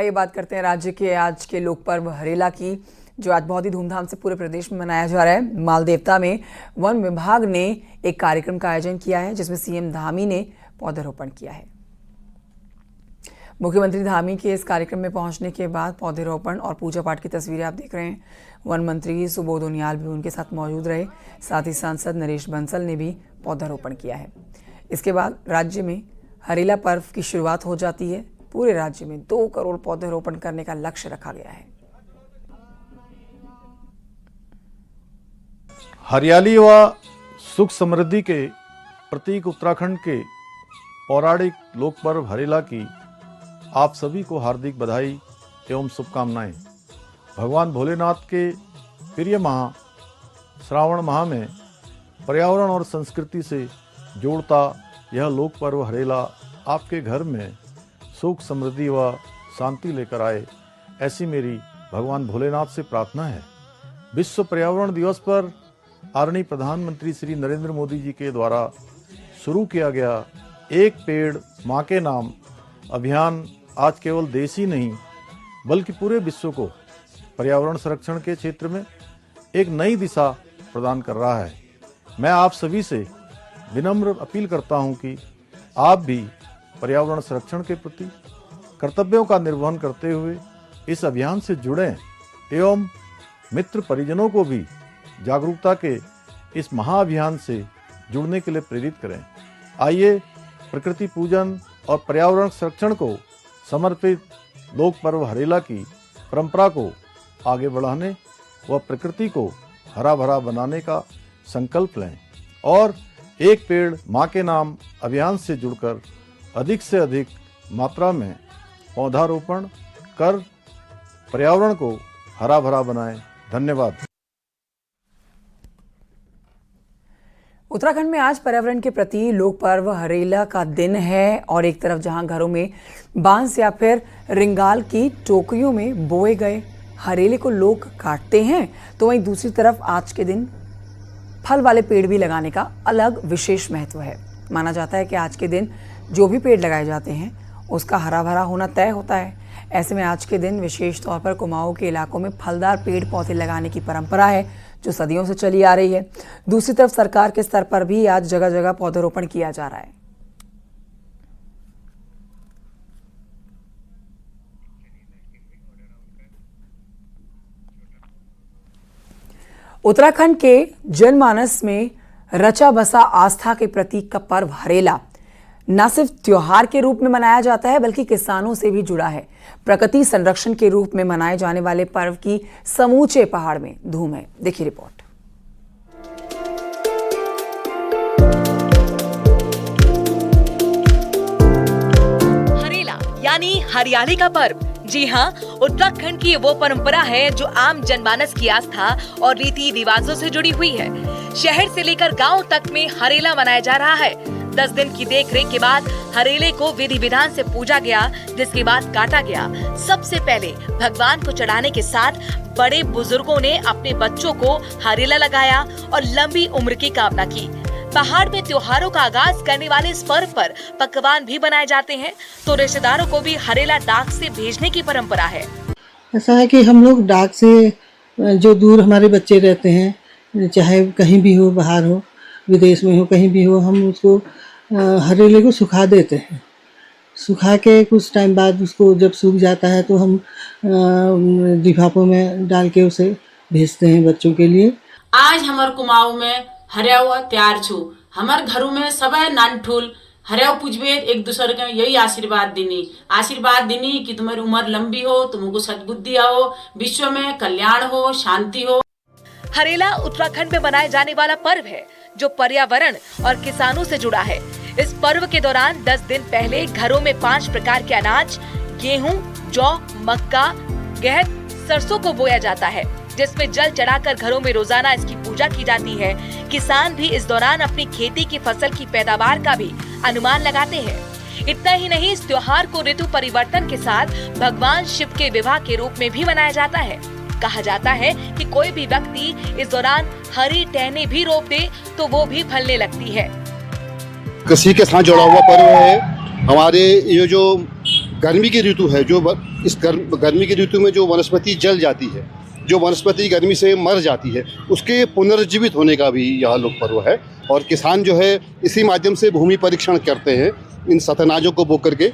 आइए बात करते हैं राज्य के आज के लोक पर्व हरेला की, जो आज बहुत ही धूमधाम से पूरे प्रदेश में मनाया जा रहा है। मालदेवता में वन विभाग ने एक कार्यक्रम का आयोजन किया है, जिसमें सीएम धामी ने पौधरोपण किया है। मुख्यमंत्री धामी के इस कार्यक्रम में पहुंचने के बाद पौधरोपण और पूजा पाठ की तस्वीरें आप देख रहे हैं। वन मंत्री सुबोध उनियाल भी उनके साथ मौजूद रहे, साथ ही सांसद नरेश बंसल ने भी पौधरोपण किया है। इसके बाद राज्य में हरेला पर्व की शुरुआत हो जाती है। पूरे राज्य में 2 करोड़ पौधरोपण करने का लक्ष्य रखा गया है। हरियाली व सुख समृद्धि के प्रतीक उत्तराखंड के पौराणिक लोक पर्व हरेला की आप सभी को हार्दिक बधाई एवं शुभकामनाएं। भगवान भोलेनाथ के प्रिय माह श्रावण माह में पर्यावरण और संस्कृति से जोड़ता यह लोक पर्व हरेला आपके घर में सुख समृद्धि व शांति लेकर आए, ऐसी मेरी भगवान भोलेनाथ से प्रार्थना है। विश्व पर्यावरण दिवस पर आदरणीय प्रधानमंत्री श्री नरेंद्र मोदी जी के द्वारा शुरू किया गया एक पेड़ मां के नाम अभियान आज केवल देश ही नहीं बल्कि पूरे विश्व को पर्यावरण संरक्षण के क्षेत्र में एक नई दिशा प्रदान कर रहा है। मैं आप सभी से विनम्र अपील करता हूं कि आप भी पर्यावरण संरक्षण के प्रति कर्तव्यों का निर्वहन करते हुए इस अभियान से जुड़ें एवं मित्र परिजनों को भी जागरूकता के इस महाअभियान से जुड़ने के लिए प्रेरित करें। आइए प्रकृति पूजन और पर्यावरण संरक्षण को समर्पित लोक पर्व हरेला की परंपरा को आगे बढ़ाने व प्रकृति को हरा भरा बनाने का संकल्प लें और एक पेड़ मां के नाम अभियान से जुड़कर अधिक से अधिक मात्रा में पौधारोपण कर पर्यावरण को हरा भरा बनाएं। धन्यवाद। उत्तराखंड में आज पर्यावरण के प्रति लोक पर्व हरेला का दिन है और एक तरफ जहां घरों में बांस या फिर रिंगाल की टोकरियों में बोए गए हरेले को लोग काटते हैं, तो वहीं दूसरी तरफ आज के दिन फल वाले पेड़ भी लगाने का अलग विशेष महत्व है। माना जाता है कि आज के दिन जो भी पेड़ लगाए जाते हैं उसका हरा भरा होना तय होता है। ऐसे में आज के दिन विशेष तौर पर कुमाऊं के इलाकों में फलदार पेड़ पौधे लगाने की परंपरा है, जो सदियों से चली आ रही है। दूसरी तरफ सरकार के स्तर पर भी आज जगह जगह पौधरोपण किया जा रहा है। उत्तराखंड के जनमानस में रचा बसा आस्था के प्रतीक का पर्व हरेला न सिर्फ त्योहार के रूप में मनाया जाता है बल्कि किसानों से भी जुड़ा है। प्रकृति संरक्षण के रूप में मनाए जाने वाले पर्व की समूचे पहाड़ में धूम है। देखिए रिपोर्ट। हरेला यानी हरियाली का पर्व। जी हाँ, उत्तराखंड की वो परंपरा है जो आम जनमानस की आस्था और रीति रिवाजों से जुड़ी हुई है। शहर से लेकर गांव तक में हरेला मनाया जा रहा है। 10 दिन की देखरेख के बाद हरेले को विधि विधान से पूजा गया, जिसके बाद काटा गया। सबसे पहले भगवान को चढ़ाने के साथ बड़े बुजुर्गों ने अपने बच्चों को हरेला लगाया और लंबी उम्र की कामना की। पहाड़ में त्योहारों का आगाज करने वाले इस पर्व पर पकवान भी बनाए जाते हैं, तो रिश्तेदारों को भी हरेला डाक से भेजने की परंपरा है। ऐसा है कि हम लोग डाक से जो दूर हमारे बच्चे रहते हैं, चाहे कहीं भी हो, बाहर हो, विदेश में हो, कहीं भी हो, हम उसको हरेले को सुखा देते हैं। सुखा के कुछ टाइम बाद उसको जब सूख जाता है तो हम लिफाफों में डाल के उसे भेजते हैं बच्चों के लिए। आज हमारे कुमाऊं में हरियाव तैयार छू। हमारे घरों में सब नानठुल हरियाव पूजबे, एक दूसरे के यही आशीर्वाद देनी कि तुम्हारी उम्र लंबी हो, तुमको सद्बुद्धि हो, विश्व में कल्याण हो, शांति हो। हरेला उत्तराखंड में मनाए जाने वाला पर्व है जो पर्यावरण और किसानों से जुड़ा है। इस पर्व के दौरान 10 दिन पहले घरों में 5 प्रकार के अनाज, गेहूं, जौ, मक्का, गेहूं, सरसों को बोया जाता है, जिसमें जल चढ़ाकर घरों में रोजाना इसकी पूजा की जाती है। किसान भी इस दौरान अपनी खेती की फसल की पैदावार का भी अनुमान लगाते हैं। इतना ही नहीं, इस त्योहार को ऋतु परिवर्तन के साथ भगवान शिव के विवाह के रूप में भी मनाया जाता है। कहा जाता है कि कोई भी व्यक्ति इस दौरान हरी टहनी भी रोप दे तो वो भी फलने लगती है। कृषि के साथ जुड़ा हुआ पर्व है। हमारे ये जो गर्मी की ऋतु है, इस गर्मी की ऋतु में जो वनस्पति जल जाती है, जो वनस्पति गर्मी से मर जाती है, उसके पुनर्जीवित होने का भी यह लोक पर्व है। और किसान जो है इसी माध्यम से भूमि परीक्षण करते हैं इन सतनाजों को बो करके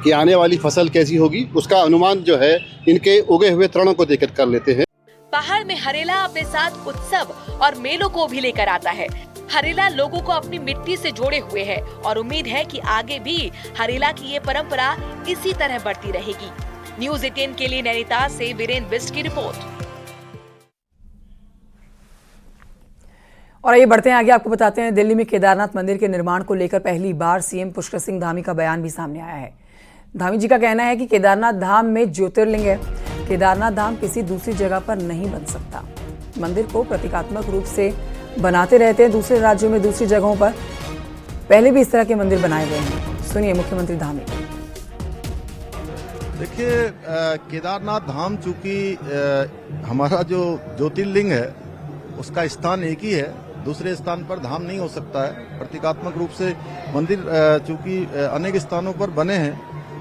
कि आने वाली फसल कैसी होगी, उसका अनुमान जो है इनके उगे हुए तृणों को देखकर कर लेते हैं। पहाड़ में हरेला अपने साथ उत्सव और मेलों को भी लेकर आता है। हरेला लोगों को अपनी मिट्टी से जोड़े हुए है और उम्मीद है कि आगे भी हरेला की ये परंपरा इसी तरह बढ़ती रहेगी। न्यूज़ 18 के लिए नैनीताल से वीरेंद्र बिष्ट की रिपोर्ट। और आइए बढ़ते हैं आगे, आपको बताते हैं दिल्ली में केदारनाथ मंदिर के निर्माण को लेकर पहली बार सीएम पुष्कर सिंह धामी का बयान भी सामने आया है। धामी जी का कहना है कि केदारनाथ धाम में ज्योतिर्लिंग है, केदारनाथ धाम किसी दूसरी जगह पर नहीं बन सकता। मंदिर को प्रतीकात्मक रूप से बनाते रहते हैं दूसरे राज्यों में, दूसरी जगहों पर पहले भी इस तरह के मंदिर बनाए गए हैं। सुनिए मुख्यमंत्री धामी। देखिए, केदारनाथ धाम चूंकि हमारा जो ज्योतिर्लिंग है उसका स्थान एक ही है, दूसरे स्थान पर धाम नहीं हो सकता है। प्रतीकात्मक रूप से मंदिर चूंकि अनेक स्थानों पर बने हैं,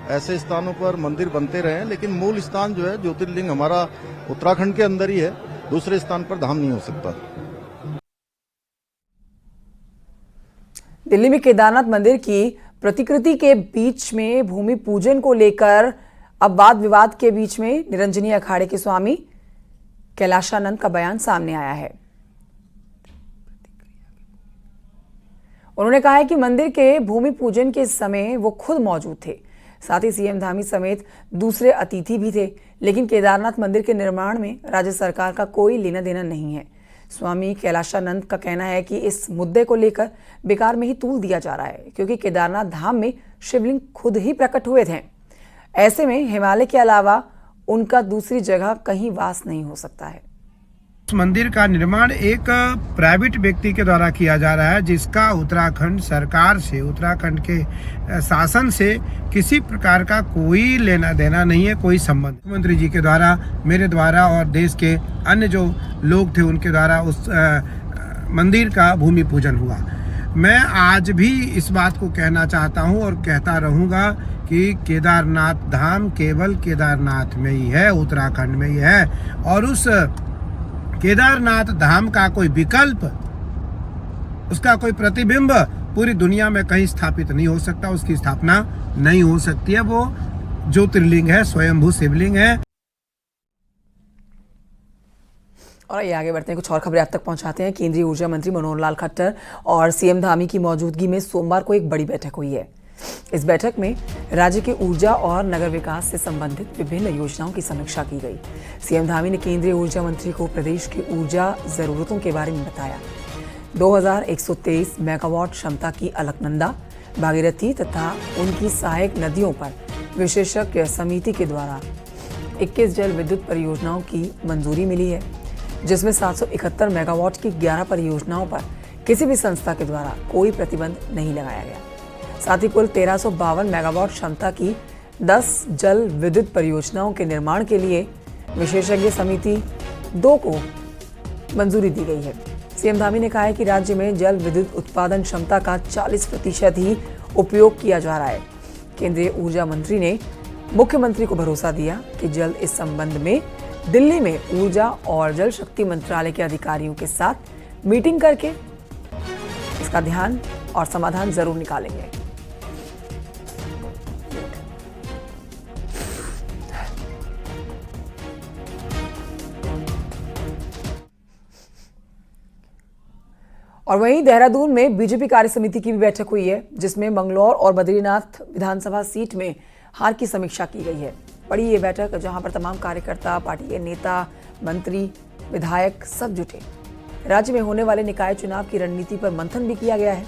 ऐसे स्थानों पर मंदिर बनते रहे, लेकिन मूल स्थान जो है ज्योतिर्लिंग हमारा उत्तराखंड के अंदर ही है, दूसरे स्थान पर धाम नहीं हो सकता। दिल्ली में केदारनाथ मंदिर की प्रतिकृति के बीच में भूमि पूजन को लेकर अब वाद विवाद के बीच में निरंजनी अखाड़े के स्वामी कैलाशानंद का बयान सामने आया है। उन्होंने कहा है कि मंदिर के भूमि पूजन के समय वो खुद मौजूद थे, साथ ही सीएम धामी समेत दूसरे अतिथि भी थे, लेकिन केदारनाथ मंदिर के निर्माण में राज्य सरकार का कोई लेना देना नहीं है। स्वामी कैलाशानंद का कहना है कि इस मुद्दे को लेकर बेकार में ही तूल दिया जा रहा है, क्योंकि केदारनाथ धाम में शिवलिंग खुद ही प्रकट हुए थे। ऐसे में हिमालय के अलावा उनका दूसरी जगह कहीं वास नहीं हो सकता है। मंदिर का निर्माण एक प्राइवेट व्यक्ति के द्वारा किया जा रहा है, जिसका उत्तराखंड सरकार से, उत्तराखंड के शासन से किसी प्रकार का कोई लेना देना नहीं है, कोई संबंध। मुख्यमंत्री जी के द्वारा, मेरे द्वारा और देश के अन्य जो लोग थे उनके द्वारा उस मंदिर का भूमि पूजन हुआ। मैं आज भी इस बात को कहना चाहता हूं और कहता रहूंगा कि केदारनाथ धाम केवल केदारनाथ में ही है, उत्तराखंड में ही है, और उस केदारनाथ धाम का कोई विकल्प, उसका कोई प्रतिबिंब पूरी दुनिया में कहीं स्थापित नहीं हो सकता, उसकी स्थापना नहीं हो सकती है। वो ज्योतिर्लिंग है, स्वयंभू शिवलिंग है। और ये आगे बढ़ते हैं, कुछ और खबरें आप तक पहुंचाते हैं। केंद्रीय ऊर्जा मंत्री मनोहर लाल खट्टर और सीएम धामी की मौजूदगी में सोमवार को एक बड़ी बैठक हुई है। इस बैठक में राज्य के ऊर्जा और नगर विकास से संबंधित विभिन्न योजनाओं की समीक्षा की गई। सीएम धामी ने केंद्रीय ऊर्जा मंत्री को प्रदेश की ऊर्जा जरूरतों के बारे में बताया। 2123 मेगावाट क्षमता की अलकनंदा, भागीरथी तथा उनकी सहायक नदियों पर विशेषज्ञ समिति के द्वारा 21 जल विद्युत परियोजनाओं की मंजूरी मिली है, जिसमें 771 मेगावाट की 11 परियोजनाओं पर किसी भी संस्था के द्वारा कोई प्रतिबंध नहीं लगाया गया। साथ ही कुल 1352 मेगावाट क्षमता की 10 जल विद्युत परियोजनाओं के निर्माण के लिए विशेषज्ञ समिति 2 को मंजूरी दी गई है। सीएम धामी ने कहा है कि राज्य में जल विद्युत उत्पादन क्षमता का 40% ही उपयोग किया जा रहा है। केंद्रीय ऊर्जा मंत्री ने मुख्यमंत्री को भरोसा दिया कि जल्द इस संबंध में दिल्ली में ऊर्जा और जल शक्ति मंत्रालय के अधिकारियों के साथ मीटिंग करके इसका ध्यान और समाधान जरूर निकालेंगे। और वहीं देहरादून में बीजेपी कार्य समिति की भी बैठक हुई है, जिसमें मंगलौर और बद्रीनाथ विधानसभा सीट में हार की समीक्षा की गई है। बड़ी ये बैठक जहां पर तमाम कार्यकर्ता, पार्टी के नेता, मंत्री, विधायक सब जुटे। राज्य में होने वाले निकाय चुनाव की रणनीति पर मंथन भी किया गया है।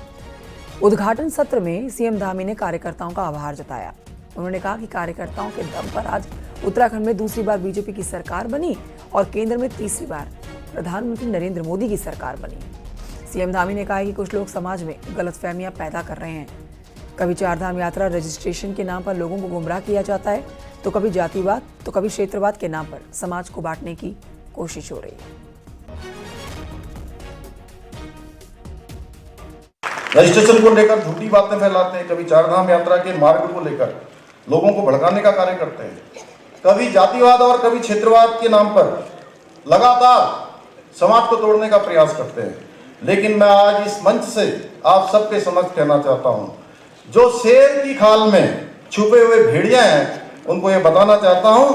उद्घाटन सत्र में सीएम धामी ने कार्यकर्ताओं का आभार जताया। उन्होंने कहा कि कार्यकर्ताओं के दम पर आज उत्तराखंड में दूसरी बार बीजेपी की सरकार बनी और केंद्र में तीसरी बार प्रधानमंत्री नरेंद्र मोदी की सरकार बनी। सीएम धामी ने कहा कि कुछ लोग समाज में गलतफहमियां पैदा कर रहे हैं। कभी चारधाम यात्रा रजिस्ट्रेशन के नाम पर लोगों को गुमराह किया जाता है, तो कभी जातिवाद, तो कभी क्षेत्रवाद के नाम पर समाज को बांटने की कोशिश हो रही है। रजिस्ट्रेशन को लेकर झूठी बातें फैलाते हैं, कभी चारधाम यात्रा के मार्ग को लेकर लोगों को भड़काने का कार्य करते हैं, कभी जातिवाद और कभी क्षेत्रवाद के नाम पर लगातार समाज को तोड़ने का प्रयास करते हैं। लेकिन मैं आज इस मंच से आप सबके समक्ष कहना चाहता हूं, जो शेर की खाल में छुपे हुए भेड़िया हैं, उनको ये बताना चाहता हूं,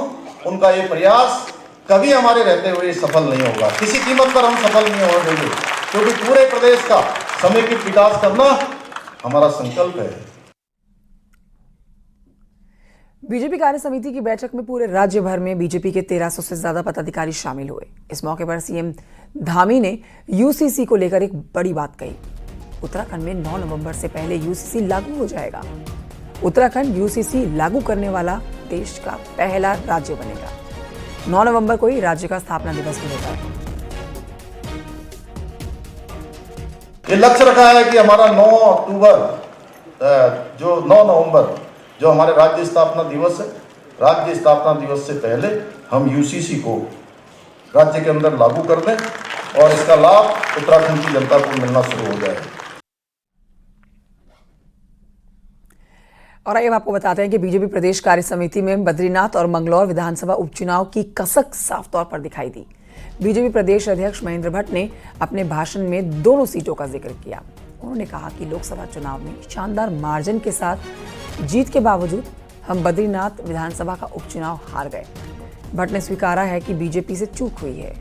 उनका ये प्रयास कभी हमारे रहते हुए सफल नहीं होगा। किसी कीमत पर हम सफल नहीं होने देंगे, क्योंकि पूरे प्रदेश का समेकित विकास करना हमारा संकल्प है। बीजेपी कार्य समिति की बैठक में पूरे राज्य भर में बीजेपी के 1300 से ज्यादा पदाधिकारी शामिल हुए। इस मौके पर सीएम धामी ने यूसीसी को लेकर एक बड़ी बात कही। उत्तराखंड में 9 नवंबर से पहले यूसीसी लागू हो जाएगा। उत्तराखंड यूसीसी लागू करने वाला देश का पहला राज्य बनेगा। 9 नवंबर को ही राज्य का स्थापना दिवस भी होता है। ये लक्ष्य रखा है कि हमारा 9 नवंबर जो हमारे राज्य स्थापना दिवस है, राज्य स्थापना दिवस से पहले हम यूसीसी को राज्य के अंदर लागू कर दें और इसका लाभ उत्तराखंड की जनता को मिलना शुरू हो जाए। और आइए आपको बताते हैं कि बीजेपी प्रदेश कार्य समिति में बद्रीनाथ और मंगलौर विधानसभा उपचुनाव की कसक साफ तौर पर दिखाई दी। बीजेपी प्रदेश अध्यक्ष महेंद्र भट्ट ने अपने भाषण में दोनों सीटों का जिक्र किया। उन्होंने कहा कि लोकसभा चुनाव में शानदार मार्जिन के साथ जीत के बावजूद हम बद्रीनाथ विधानसभा का उपचुनाव हार गए। भट्ट ने स्वीकारा है कि बीजेपी से चूक हुई है।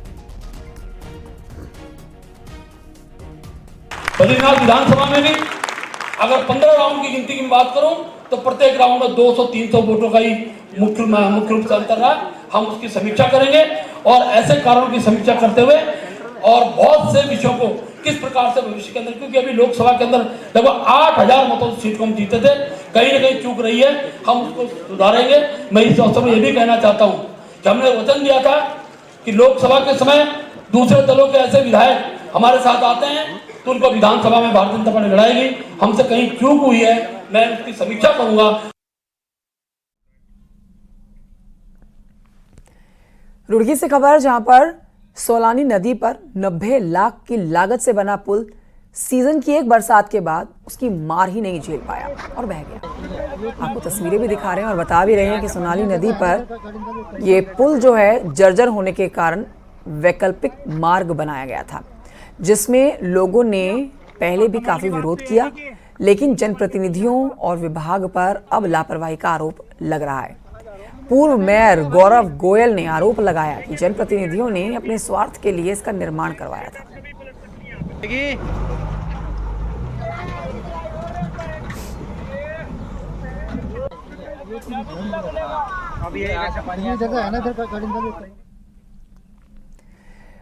बद्रीनाथ विधानसभा में भी अगर 15 राउंड की गिनती की बात करूं तो प्रत्येक राउंड में 200-300 वोटों का ही मुख्य रूप से अंतर रहा। हम उसकी समीक्षा करेंगे और ऐसे कारणों की समीक्षा करते हुए और बहुत से विषयों को किस प्रकार से भविष्य के अंदर, क्योंकि अभी लोकसभा के अंदर लगभग 8000 मतों से सीट को हम जीते थे, कहीं ना कहीं चूक रही है, हम उसको सुधारेंगे। मैं इस अवसर में यह भी कहना चाहता हूं कि हमने वचन दिया था कि लोकसभा के समय दूसरे दलों के ऐसे विधायक हमारे साथ आते हैं तो उनको विधानसभा में भारतीय जनता पार्टी लड़ाएगी। हमसे कहीं चूक हुई है, मैं उसकी समीक्षा करूंगा। रुड़की से खबर, जहां पर सोलानी नदी पर 90 लाख की लागत से बना पुल सीजन की एक बरसात के बाद उसकी मार ही नहीं झेल पाया और बह गया। आपको तस्वीरें भी दिखा रहे हैं और बता भी रहे हैं कि सोनाली नदी पर ये पुल जो है जर्जर होने के कारण वैकल्पिक मार्ग बनाया गया था, जिसमें लोगों ने पहले भी काफी विरोध किया, लेकिन जनप्रतिनिधियों और विभाग पर अब लापरवाही का आरोप लग रहा है। पूर्व मेयर गौरव गोयल ने आरोप लगाया कि जनप्रतिनिधियों ने अपने स्वार्थ के लिए इसका निर्माण करवाया था।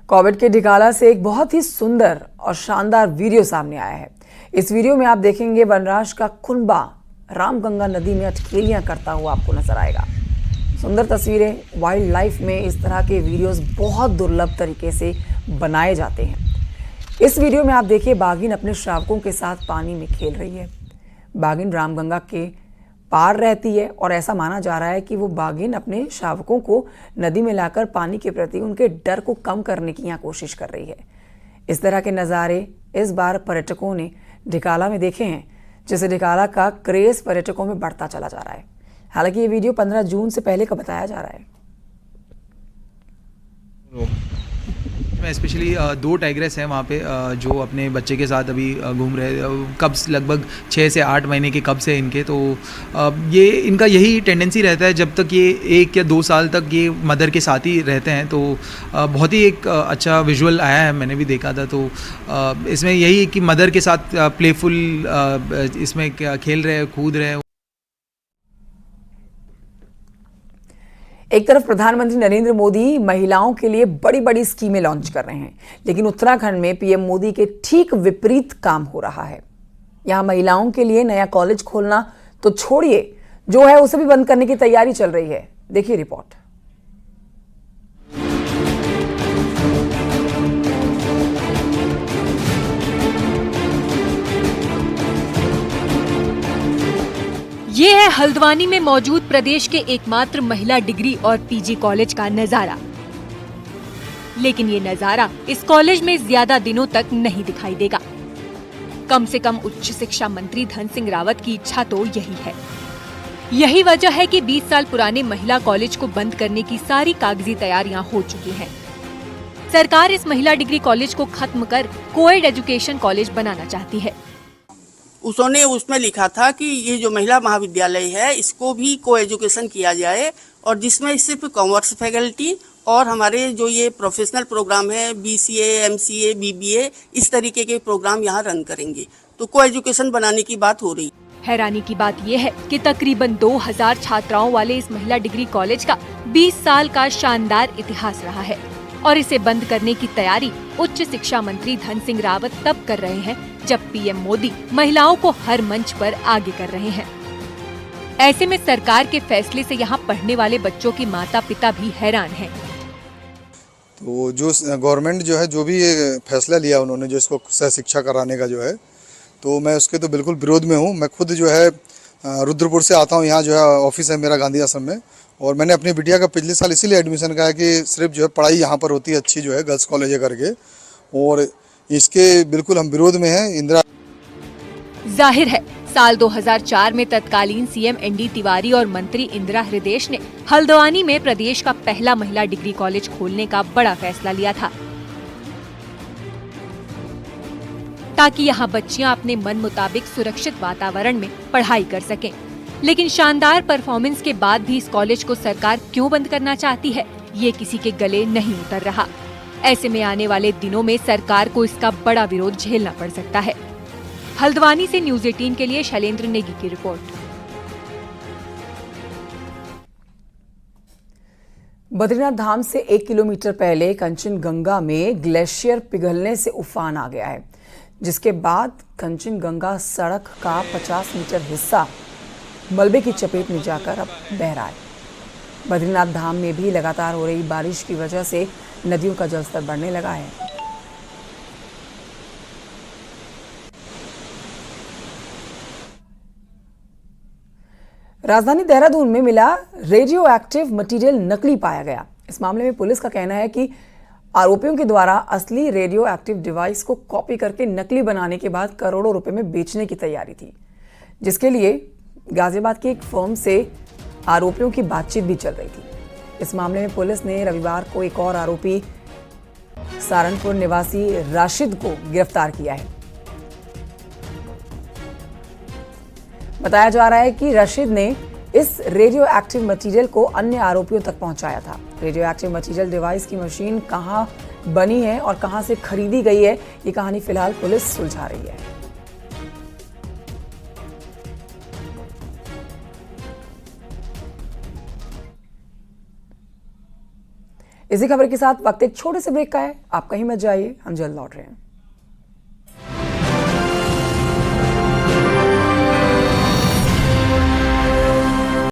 कोविड के ढिकाला से एक बहुत ही सुंदर और शानदार वीडियो सामने आया है। इस वीडियो में आप देखेंगे वनराज का कुनबा रामगंगा नदी में अटकेलियां करता हुआ आपको नजर आएगा। सुंदर तस्वीरें। वाइल्ड लाइफ में इस तरह के वीडियोस बहुत दुर्लभ तरीके से बनाए जाते हैं। इस वीडियो में आप देखिए बाघिन अपने शावकों के साथ पानी में खेल रही है। बाघिन रामगंगा के पार रहती है और ऐसा माना जा रहा है कि वो बाघिन अपने शावकों को नदी में लाकर पानी के प्रति उनके डर को कम करने की यहाँ कोशिश कर रही है। इस तरह के नज़ारे इस बार पर्यटकों ने ढिकाला में देखे हैं, जिससे ढिकाला का क्रेज पर्यटकों में बढ़ता चला जा रहा है। हालांकि ये वीडियो 15 जून से पहले का बताया जा रहा है। में स्पेशली 2 टाइग्रेस हैं वहाँ पे जो अपने बच्चे के साथ अभी घूम रहे हैं। कब लगभग 6 से 8 महीने के कब से इनके, तो ये इनका यही टेंडेंसी रहता है जब तक ये 1 या 2 साल तक ये मदर के साथ ही रहते हैं। तो बहुत ही एक अच्छा विजुअल आया है, मैंने भी देखा था। तो इसमें यही कि मदर के साथ प्लेफुल इसमें खेल रहे हैं, कूद रहे हैं। एक तरफ प्रधानमंत्री नरेंद्र मोदी महिलाओं के लिए बड़ी बड़ी स्कीमें लॉन्च कर रहे हैं, लेकिन उत्तराखंड में पीएम मोदी के ठीक विपरीत काम हो रहा है। यहां महिलाओं के लिए नया कॉलेज खोलना तो छोड़िए, जो है उसे भी बंद करने की तैयारी चल रही है। देखिए रिपोर्ट। ये है हल्द्वानी में मौजूद प्रदेश के एकमात्र महिला डिग्री और पीजी कॉलेज का नजारा। लेकिन ये नजारा इस कॉलेज में ज्यादा दिनों तक नहीं दिखाई देगा। कम से कम उच्च शिक्षा मंत्री धन सिंह रावत की इच्छा तो यही है। यही वजह है कि 20 साल पुराने महिला कॉलेज को बंद करने की सारी कागजी तैयारियां हो चुकी हैं। सरकार इस महिला डिग्री कॉलेज को खत्म कर कोएड एजुकेशन कॉलेज बनाना चाहती है। उन्होंने उसमें लिखा था कि ये जो महिला महाविद्यालय है इसको भी को एजुकेशन किया जाए, और जिसमें सिर्फ कॉमर्स फैकल्टी और हमारे जो ये प्रोफेशनल प्रोग्राम है BCA, MCA, BBA इस तरीके के प्रोग्राम यहाँ रन करेंगे। तो को एजुकेशन बनाने की बात हो रही। हैरानी की बात यह है कि तकरीबन 2000 छात्राओं वाले इस महिला डिग्री कॉलेज का 20 साल का शानदार इतिहास रहा है और इसे बंद करने की तैयारी उच्च शिक्षा मंत्री धन सिंह रावत तब कर रहे हैं जब PM मोदी महिलाओं को हर मंच पर आगे कर रहे हैं। ऐसे में सरकार के फैसले से यहाँ पढ़ने वाले बच्चों के माता पिता भी हैरान हैं। तो जो गवर्नमेंट जो है जो भी ये फैसला लिया उन्होंने जो इसको सह शिक्षा कराने का जो है, तो मैं उसके तो बिल्कुल विरोध में हूँ। मैं खुद जो है रुद्रपुर से आता हूँ, यहाँ जो है ऑफिस है मेरा गांधी आश्रम में, और मैंने अपनी बिटिया का पिछले साल इसीलिए एडमिशन करा कि सिर्फ जो है पढ़ाई यहाँ पर होती है अच्छी जो है गर्ल्स कॉलेज है करके, और इसके बिल्कुल हम विरोध में हैं। इंदिरा जाहिर है साल 2004 में तत्कालीन CM ND तिवारी और मंत्री इंदिरा हृदयेश ने हल्द्वानी में प्रदेश का पहला महिला डिग्री कॉलेज खोलने का बड़ा फैसला लिया था, ताकि यहाँ बच्चियाँ अपने मन मुताबिक सुरक्षित वातावरण में पढ़ाई कर सकें। लेकिन शानदार परफॉर्मेंस के बाद भी इस कॉलेज को सरकार क्यों बंद करना चाहती है, ये किसी के गले नहीं उतर रहा। ऐसे में आने वाले दिनों में सरकार को इसका बड़ा विरोध झेलना पड़ सकता है। हल्द्वानी से न्यूज़ 18 के लिए शैलेंद्र नेगी की रिपोर्ट। बद्रीनाथ धाम से 1 किलोमीटर पहले कंचनगंगा में ग्लेशियर पिघलने से उफान आ गया है, जिसके बाद कंचनगंगा सड़क का 50 मीटर हिस्सा मलबे की चपेट में जाकर अब बह रहा है। बद्रीनाथ धाम में भी लगातार हो रही बारिश की वजह से नदियों का जलस्तर बढ़ने लगा है। राजधानी देहरादून में मिला रेडियो एक्टिव मटेरियल नकली पाया गया। इस मामले में पुलिस का कहना है कि आरोपियों के द्वारा असली रेडियो एक्टिव डिवाइस को कॉपी करके नकली बनाने के बाद करोड़ों रुपए में बेचने की तैयारी थी, जिसके लिए गाजियाबाद की एक फर्म से आरोपियों की बातचीत भी चल रही थी। इस मामले में पुलिस ने रविवार को एक और आरोपी सहारनपुर निवासी राशिद को गिरफ्तार किया है। बताया जा रहा है कि राशिद ने इस रेडियो एक्टिव मटेरियल को अन्य आरोपियों तक पहुंचाया था। रेडियो एक्टिव मटेरियल डिवाइस की मशीन कहां बनी है और कहां से खरीदी गई है, ये कहानी फिलहाल पुलिस सुलझा रही है। इसी खबर के साथ वक्त एक छोटे से ब्रेक का है। आप कहीं मत जाइए, हम जल्द लौट रहे हैं।